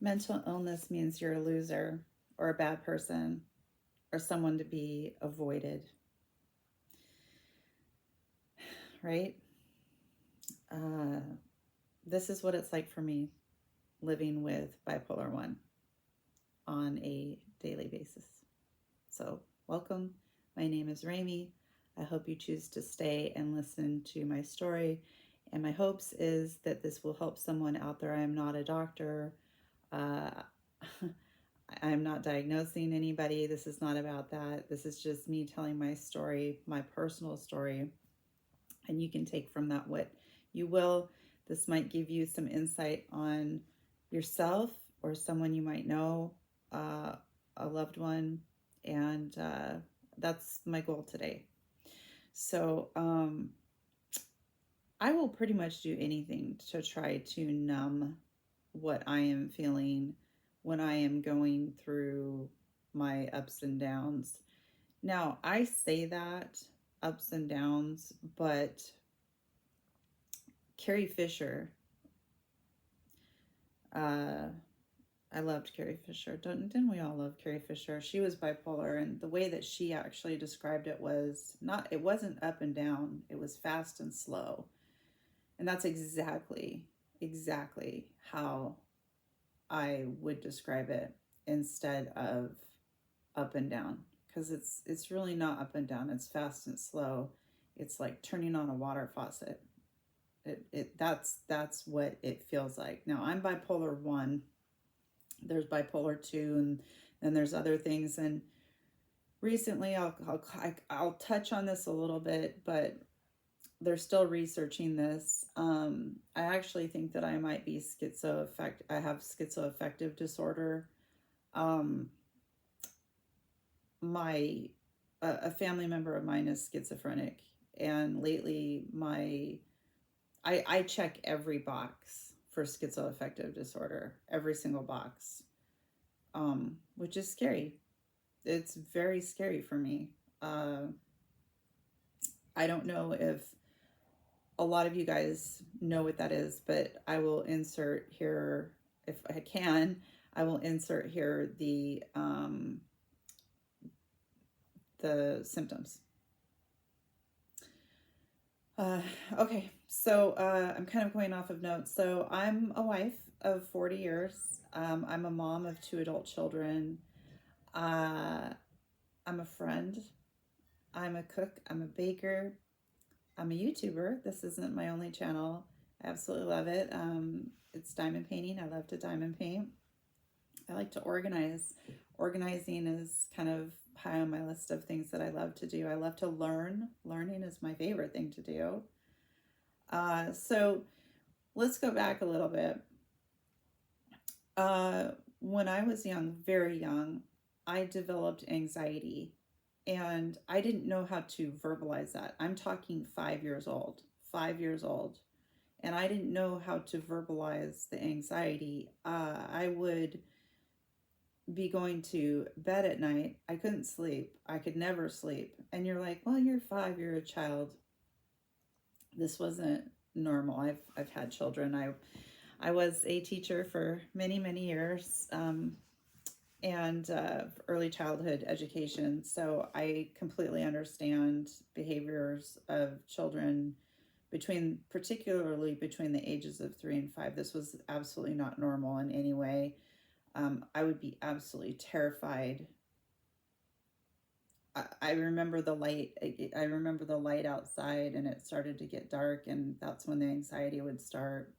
Mental illness means you're a loser or a bad person or someone to be avoided, right? Uh, this is what it's like for me living with bipolar 1 on a daily basis. So, welcome. My name is Rami. I hope you choose to stay and listen to my story. And my hopes is that this will help someone out there. I am not a doctor. Uh, I'm not diagnosing anybody. This is not about that. This is just me telling my story, my personal story. And you can take from that what you will. This might give you some insight on yourself or someone you might know, a loved one. And that's my goal today. So I will pretty much do anything to try to numb what I am feeling when I am going through my ups and downs. Now, I say that ups and downs, but Carrie Fisher, uh, I loved Carrie Fisher. Didn't we all love Carrie Fisher? She was bipolar, and the way that she actually described it was not, it wasn't up and down, it was fast and slow. And that's exactly how I would describe it instead of up and down, because it's really not up and down. It's fast and slow. It's like turning on a water faucet. That's what it feels like. Now I'm bipolar 1. There's bipolar 2, and then there's other things. And recently I'll touch on this a little bit, but they're still researching this. I actually think that I might be I have schizoaffective disorder. Um, my a family member of mine is schizophrenic, and lately I check every box for schizoaffective disorder, every single box, which is scary. It's very scary for me. I don't know if a lot of you guys know what that is, but I will insert here, if I can, I will insert here the symptoms. Okay, so I'm kind of going off of notes. So I'm a wife of 40 years. I'm a mom of 2 adult children. I'm a friend. I'm a cook. I'm a baker. I'm a YouTuber. This isn't my only channel. I absolutely love it. It's diamond painting. I love to diamond paint. I like to organize. Organizing is kind of high on my list of things that I love to do. I love to learn. Learning is my favorite thing to do. So let's go back a little bit. When I was young, very young, I developed anxiety, and I didn't know how to verbalize that. I'm talking 5 years old, 5 years old. And I didn't know how to verbalize the anxiety. I would be going to bed at night. I couldn't sleep. I could never sleep. And you're like, well, you're 5, you're a child. This wasn't normal. I've had children. I was a teacher for many years, and early childhood education. So I completely understand behaviors of children particularly between the ages of 3 and 5. This was absolutely not normal in any way. I would be absolutely terrified. I remember the light. I remember the light outside, and it started to get dark, and that's when the anxiety would start.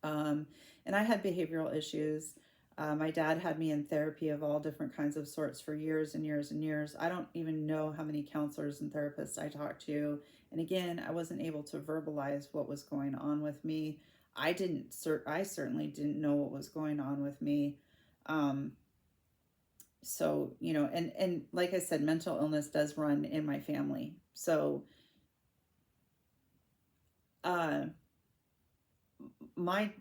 And I had behavioral issues. My dad had me in therapy of all different kinds of sorts for years and years and years. I don't even know how many counselors and therapists I talked to. And again, I wasn't able to verbalize what was going on with me. I certainly didn't know what was going on with me. So, and like I said, mental illness does run in my family. So, uh, my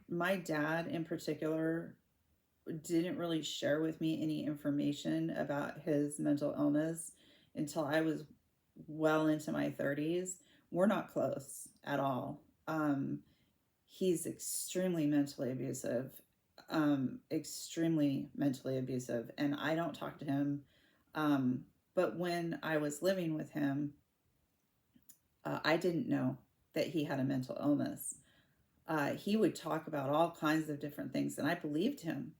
dad in particular didn't really share with me any information about his mental illness until I was well into my 30s. We're not close at all. He's extremely mentally abusive. extremely mentally abusive, and I don't talk to him. But when I was living with him, I didn't know that he had a mental illness. He would talk about all kinds of different things, and I believed him.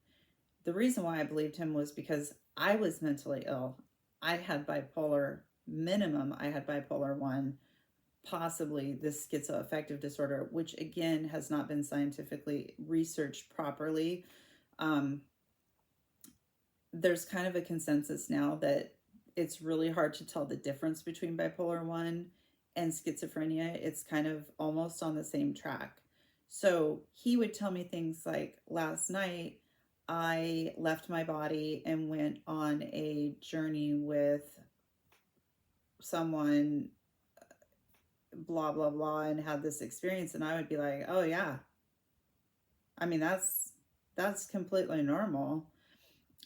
The reason why I believed him was because I was mentally ill. I had bipolar, minimum, I had bipolar 1, possibly this schizoaffective disorder, which again has not been scientifically researched properly. Um, there's kind of a consensus now that it's really hard to tell the difference between bipolar 1 and schizophrenia. It's kind of almost on the same track. So he would tell me things like, last night I left my body and went on a journey with someone, blah, blah, blah, and had this experience. And I would be like, oh, yeah. I mean, that's completely normal.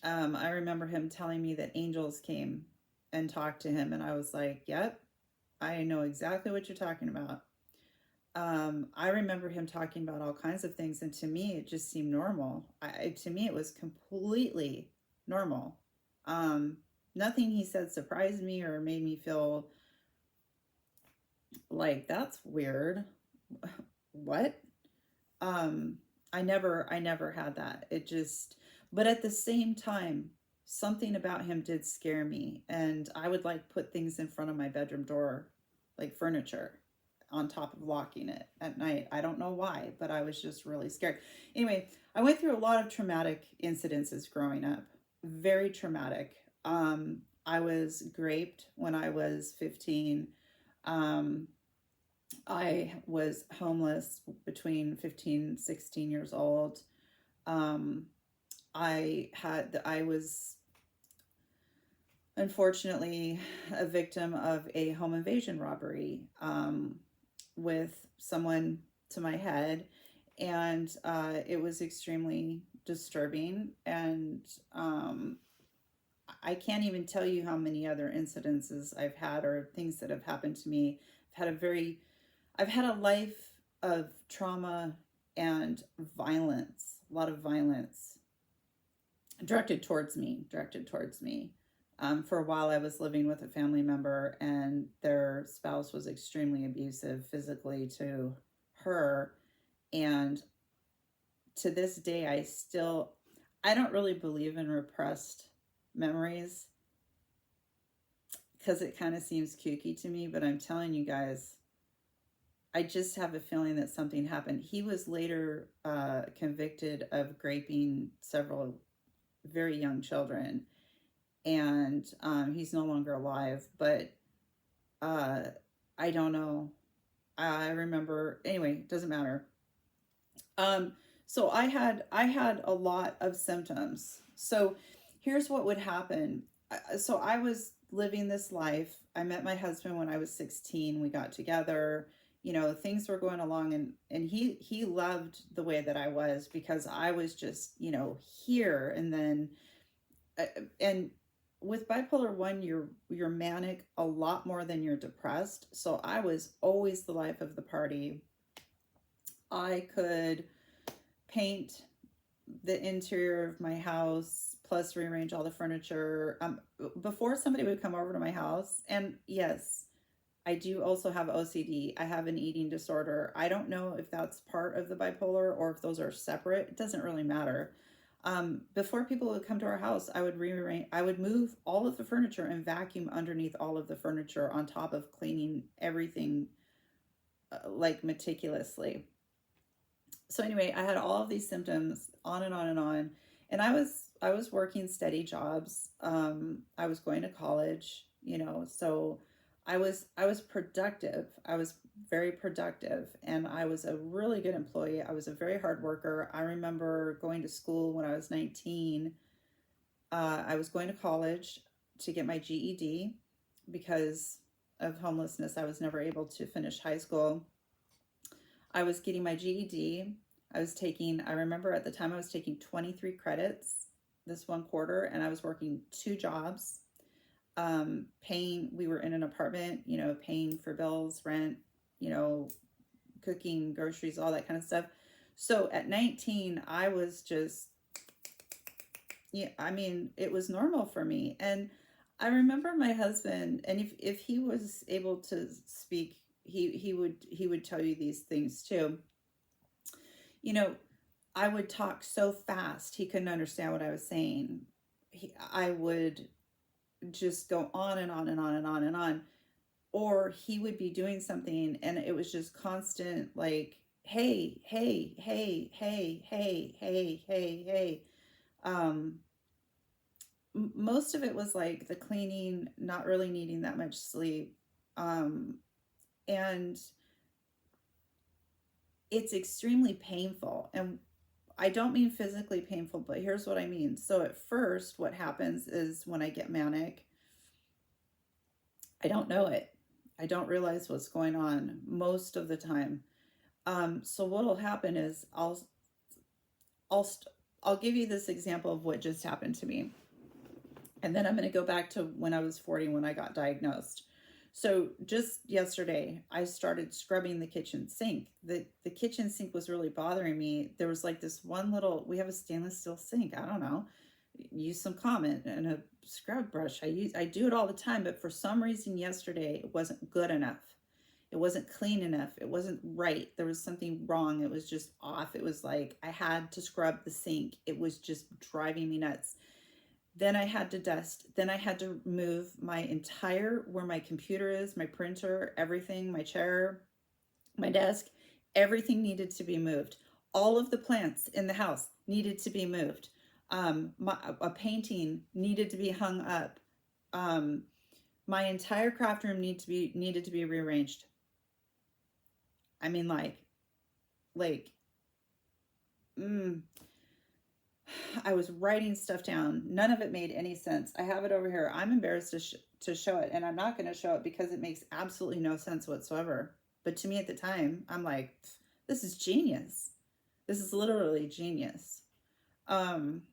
I remember him telling me that angels came and talked to him, and I was like, yep, I know exactly what you're talking about. I remember him talking about all kinds of things, and to me, it just seemed normal. To me, it was completely normal. Nothing he said surprised me or made me feel like that's weird. What? I never had that. It just, but at the same time, something about him did scare me, and I would like put things in front of my bedroom door, like furniture, on top of locking it at night. I don't know why, but I was just really scared. Anyway, I went through a lot of traumatic incidences growing up, very traumatic. I was raped when I was 15. Um, I was homeless between 15 and 16 years old. Um, I was unfortunately a victim of a home invasion robbery, with someone to my head, and it was extremely disturbing. And I can't even tell you how many other incidences I've had or things that have happened to me. I've had a life of trauma and violence, a lot of violence directed towards me. For a while, I was living with a family member, and their spouse was extremely abusive physically to her. And to this day, I don't really believe in repressed memories because it kind of seems kooky to me, but I'm telling you guys, I just have a feeling that something happened. He was later convicted of raping several very young children, and he's no longer alive, but I don't know. I remember, anyway, it doesn't matter. So I had a lot of symptoms. So here's what would happen. So I was living this life. I met my husband when I was 16. We got together. Things were going along, and he loved the way that I was, because I was just, here. And then and with bipolar 1, you're manic a lot more than you're depressed. So I was always the life of the party. I could paint the interior of my house, plus rearrange all the furniture. Before somebody would come over to my house, and yes, I do also have OCD. I have an eating disorder. I don't know if that's part of the bipolar or if those are separate. It doesn't really matter. Before people would come to our house, I would move all of the furniture and vacuum underneath all of the furniture, on top of cleaning everything like meticulously. So anyway, I had all of these symptoms, on and on and on. And I was working steady jobs. I was going to college, so I was productive. I was very productive, and I was a really good employee. I was a very hard worker. I remember going to school when I was 19. I was going to college to get my GED because of homelessness. I was never able to finish high school. I was getting my GED. I remember at the time I was taking 23 credits this one quarter, and I was working 2 jobs. We were in an apartment, paying for bills, rent, cooking, groceries, all that kind of stuff. So at 19, I was just, yeah, I mean, it was normal for me. And I remember my husband, and if he was able to speak, he would tell you these things too. You know, I would talk so fast he couldn't understand what I was saying. I would just go on and on and on and on and on. Or he would be doing something and it was just constant, like, hey, hey, hey, hey, hey, hey, hey, hey. Um, Most of it was like the cleaning, not really needing that much sleep. Um, and it's extremely painful. And I don't mean physically painful, but here's what I mean. So at first, what happens is when I get manic, I don't know it. I don't realize what's going on most of the time. So what'll happen is I'll I'll give you this example of what just happened to me, and then I'm going to go back to when I was 40 when I got diagnosed. So just yesterday, I started scrubbing the kitchen sink. The kitchen sink was really bothering me. There was like this one little, we have a stainless steel sink. I don't know. Use some comment and a scrub brush. I do it all the time, but for some reason yesterday it wasn't good enough. It wasn't clean enough. It wasn't right. There was something wrong. It was just off. It was like I had to scrub the sink. It was just driving me nuts. Then I had to dust. Then I had to move my entire, where my computer is, my printer, everything, my chair, my desk, everything needed to be moved. All of the plants in the house needed to be moved. A painting needed to be hung up. Um, my entire craft room needed to be rearranged. I mean, like, mm, I was writing stuff down. None of it made any sense. I have it over here. I'm embarrassed to show it, and I'm not going to show it because it makes absolutely no sense whatsoever. But to me at the time, I'm like, this is genius. This is literally genius. Um,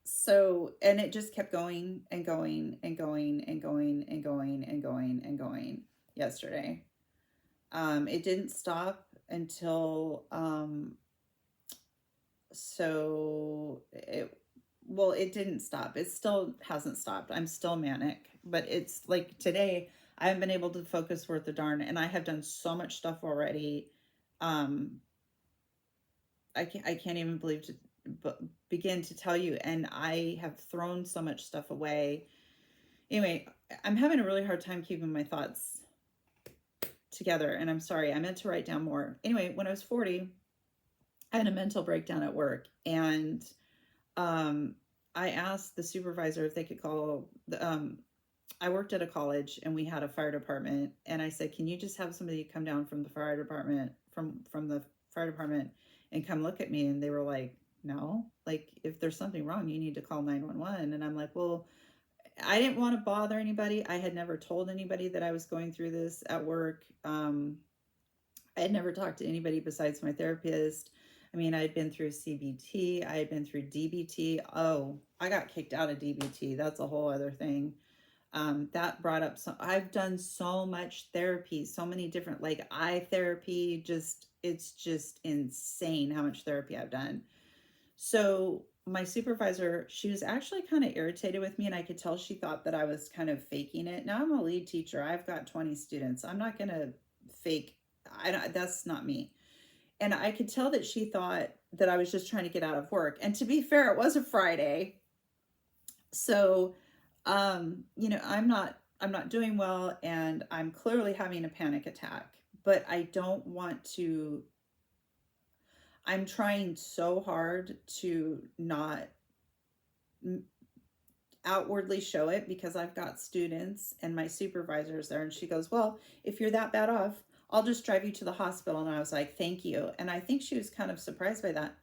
so, and it just kept going and going and going and going and going and going and going yesterday. It didn't stop until so it well, it didn't stop. It still hasn't stopped. I'm still manic, but it's like today I haven't been able to focus worth a darn, and I have done so much stuff already. Um, I can't even believe to begin to tell you, and I have thrown so much stuff away. Anyway, I'm having a really hard time keeping my thoughts together, and I'm sorry. I meant to write down more. Anyway, when I was 40, I had a mental breakdown at work, and um, I asked the supervisor if they could call the. I worked at a college, and we had a fire department, and I said, "Can you just have somebody come down from the fire department from the fire department and come look at me?" And they were like, "No, like if there's something wrong, you need to call 911." And I'm like, "Well, I didn't want to bother anybody. I had never told anybody that I was going through this at work. I had never talked to anybody besides my therapist. I mean, I had been through CBT, I had been through DBT. Oh, I got kicked out of DBT. That's a whole other thing. That brought up some, I've done so much therapy, so many different, like eye therapy, just, it's just insane how much therapy I've done. So my supervisor, she was actually kind of irritated with me, and I could tell she thought that I was kind of faking it. Now I'm a lead teacher. I've got 20 students. I'm not going to fake. That's not me. And I could tell that she thought that I was just trying to get out of work. And to be fair, it was a Friday. So, I'm not doing well, and I'm clearly having a panic attack, but I don't want to. I'm trying so hard to not outwardly show it because I've got students and my supervisors there. And she goes, "Well, if you're that bad off, I'll just drive you to the hospital." And I was like, "Thank you." And I think she was kind of surprised by that.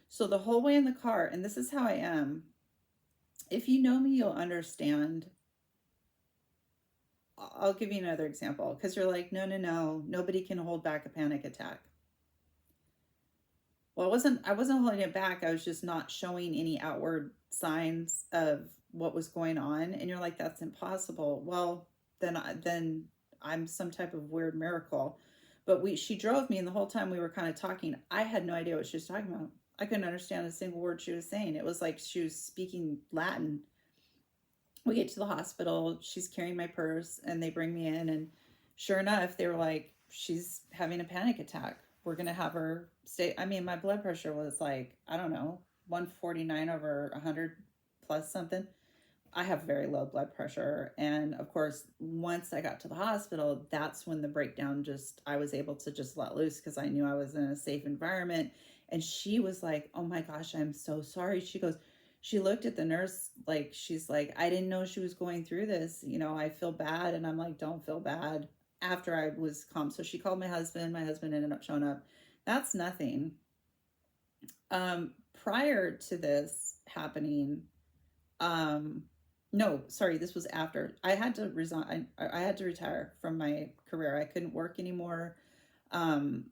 So the whole way in the car, and this is how I am. If you know me, you'll understand. I'll give you another example because you're like, no, no, no, nobody can hold back a panic attack. Well, I wasn't holding it back. I was just not showing any outward signs of what was going on. And you're like, that's impossible. Well, then I'm some type of weird miracle. But she drove me, and the whole time we were kind of talking, I had no idea what she was talking about. I couldn't understand a single word she was saying. It was like she was speaking Latin. We get to the hospital, she's carrying my purse, and they bring me in, and sure enough, they were like, she's having a panic attack. We're gonna have her stay. I mean, my blood pressure was like, I don't know, 149 over 100 plus something. I have very low blood pressure. And of course, once I got to the hospital, that's when the breakdown just, I was able to just let loose because I knew I was in a safe environment. And she was like, oh my gosh, I'm so sorry. She goes, she looked at the nurse like, she's like, I didn't know she was going through this. You know, I feel bad. And I'm like, don't feel bad, after I was calm. So she called my husband. My husband ended up showing up. That's nothing. Prior to this happening, um, no, sorry, this was after. I had to resign. I had to retire from my career. I couldn't work anymore. Um,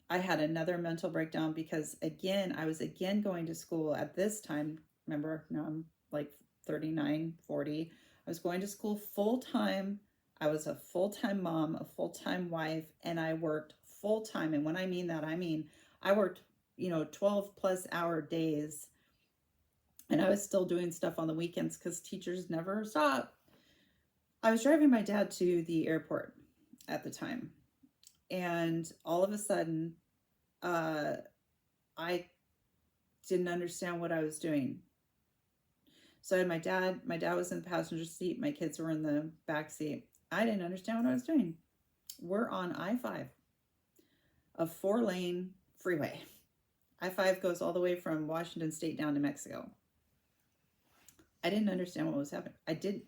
I had another mental breakdown because, again, I was again going to school at this time. Remember, now I'm like 39, 40. I was going to school full time. I was a full time mom, a full time wife, and I worked full time. And when I mean that, I mean I worked, 12 plus hour days, and I was still doing stuff on the weekends because teachers never stop. I was driving my dad to the airport at the time, and all of a sudden, uh, I didn't understand what I was doing. So I had my dad. My dad was in the passenger seat. My kids were in the back seat. I didn't understand what I was doing. We're on I-5, a 4-lane freeway. I-5 goes all the way from Washington State down to Mexico. I didn't understand what was happening. I did.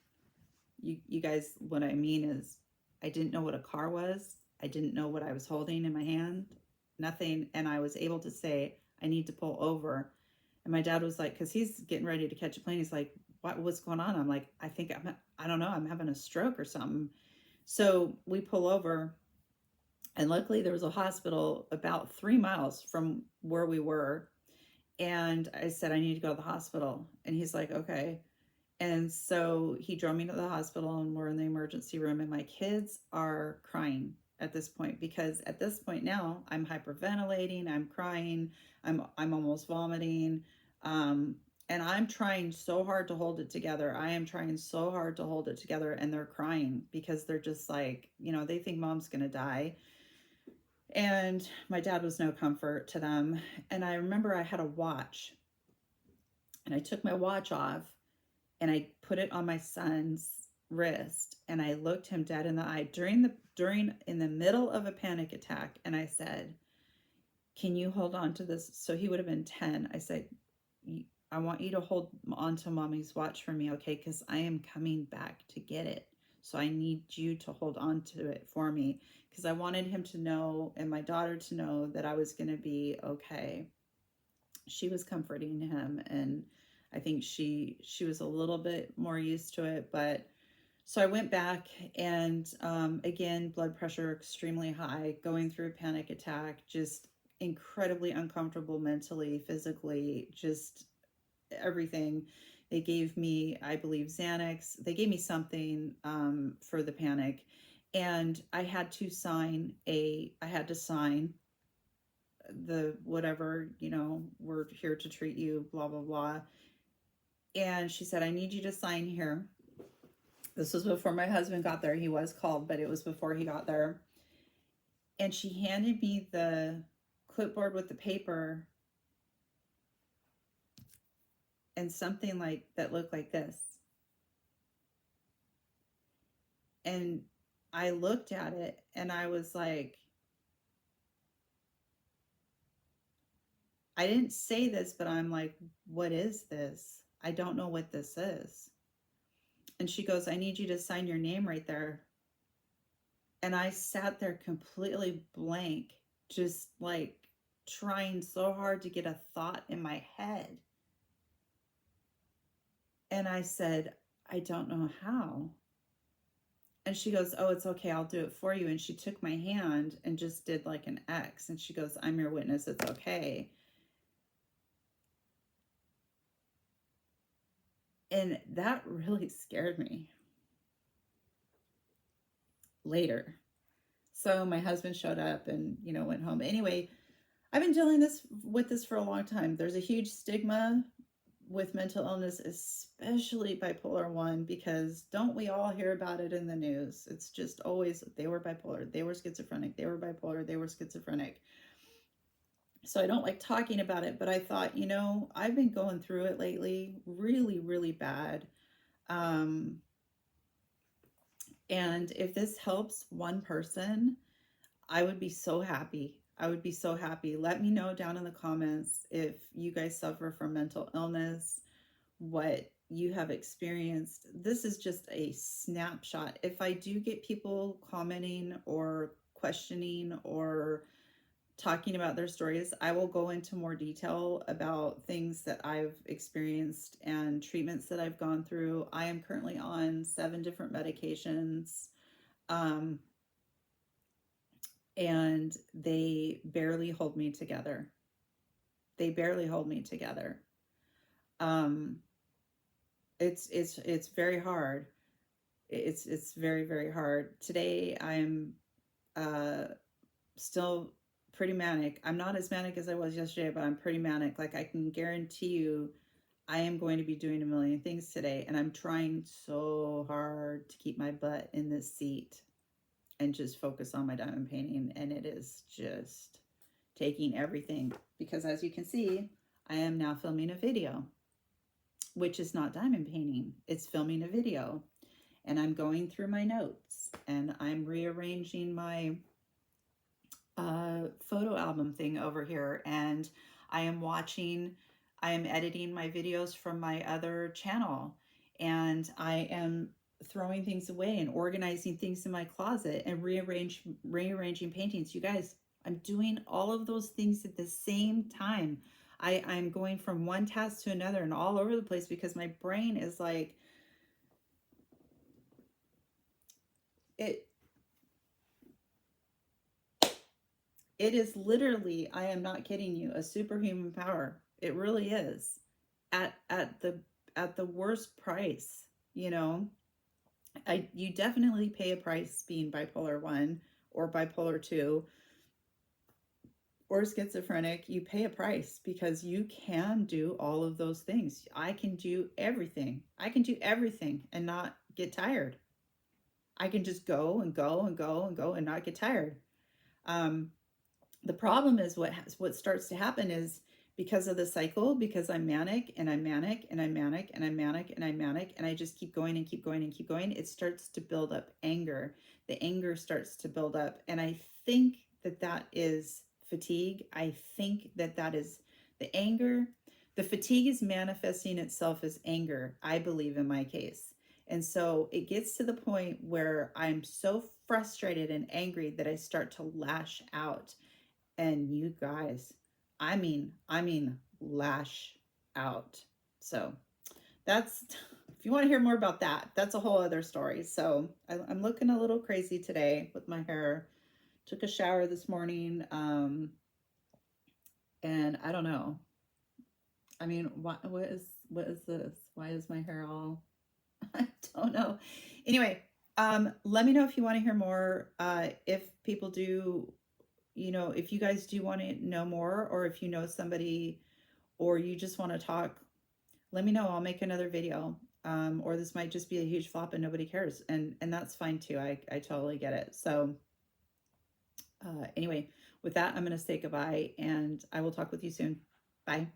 You guys, what I mean is, I didn't know what a car was. I didn't know what I was holding in my hand. Nothing. And I was able to say, I need to pull over. And my dad was like, because he's getting ready to catch a plane. He's like, what's going on? I'm like, I don't know. I'm having a stroke or something. So we pull over. And luckily there was a hospital about 3 miles from where we were. And I said, I need to go to the hospital. And he's like, okay. And so he drove me to the hospital, and we're in the emergency room, and my kids are crying at this point, because at this point now I'm hyperventilating, I'm crying, I'm almost vomiting. And I'm trying so hard to hold it together. I am trying so hard to hold it together, and they're crying because they're just like, they think mom's going to die. And my dad was no comfort to them. And I remember I had a watch, and I took my watch off and I put it on my son's wrist, and I looked him dead in the eye in the middle of a panic attack, and I said, can you hold on to this? So he would have been 10. I said, I want you to hold on to mommy's watch for me, okay? Because I am coming back to get it. So I need you to hold on to it for me, because I wanted him to know, and my daughter to know, that I was going to be okay. She was comforting him, and I think she was a little bit more used to it. But so I went back, and again, blood pressure extremely high, going through a panic attack, just incredibly uncomfortable mentally, physically, just everything. They gave me, I believe, Xanax. They gave me something for the panic, and I had to sign the whatever, we're here to treat you, blah, blah, blah. And she said, I need you to sign here. This was before my husband got there. He was called, but it was before he got there. And she handed me the clipboard with the paper and something like that looked like this. And I looked at it and I was like, I didn't say this, but I'm like, what is this? I don't know what this is. And she goes, I need you to sign your name right there. And I sat there completely blank, just like trying so hard to get a thought in my head. And I said, I don't know how. And she goes, oh, it's okay, I'll do it for you. And she took my hand and just did like an X. And she goes, I'm your witness, it's okay. And that really scared me later. So my husband showed up and, went home. Anyway, I've been dealing with this for a long time. There's a huge stigma with mental illness, especially bipolar 1, because don't we all hear about it in the news? It's just always, they were bipolar, they were schizophrenic, they were bipolar, they were schizophrenic. So I don't like talking about it, but I thought, I've been going through it lately really, really bad. Um, and if this helps one person, I would be so happy. I would be so happy. Let me know down in the comments if you guys suffer from mental illness, what you have experienced. This is just a snapshot. If I do get people commenting or questioning or talking about their stories, I will go into more detail about things that I've experienced and treatments that I've gone through. I am currently on 7 different medications. And they barely hold me together. They barely hold me together. Um, it's very hard. It's very, very hard. Today I'm uh, still pretty manic. I'm not as manic as I was yesterday, but I'm pretty manic. Like, I can guarantee you I am going to be doing a million things today, and I'm trying so hard to keep my butt in this seat and just focus on my diamond painting, and it is just taking everything, because as you can see, I am now filming a video, which is not diamond painting, it's filming a video. And I'm going through my notes and I'm rearranging my photo album thing over here, and I am editing my videos from my other channel, and I am throwing things away and organizing things in my closet and rearranging paintings. You guys, I'm doing all of those things at the same time. I'm going from one task to another and all over the place because my brain is like, it is literally, I am not kidding you, a superhuman power. It really is. At the worst price, you definitely pay a price being bipolar 1 or bipolar 2 or schizophrenic. You pay a price because you can do all of those things. I can do everything. I can do everything and not get tired. I can just go and go and go and go and not get tired. The problem is what starts to happen is, because of the cycle, because I'm manic and I'm manic and I'm manic and I'm manic and I'm manic and I just keep going and keep going and keep going, it starts to build up anger. The anger starts to build up, and I think that is fatigue. I think that is the anger. The fatigue is manifesting itself as anger, I believe, in my case. And so it gets to the point where I'm so frustrated and angry that I start to lash out. And you guys, I mean, lash out. So that's, if you want to hear more about that, that's a whole other story. So I'm looking a little crazy today with my hair. Took a shower this morning. And I don't know. I mean, what is this? Why is my hair all, I don't know. Anyway, let me know if you want to hear more. If people do, if you guys do want to know more, or if you know somebody, or you just want to talk, let me know. I'll make another video. Or this might just be a huge flop and nobody cares. And that's fine too. I totally get it. So anyway, with that, I'm going to say goodbye, and I will talk with you soon. Bye.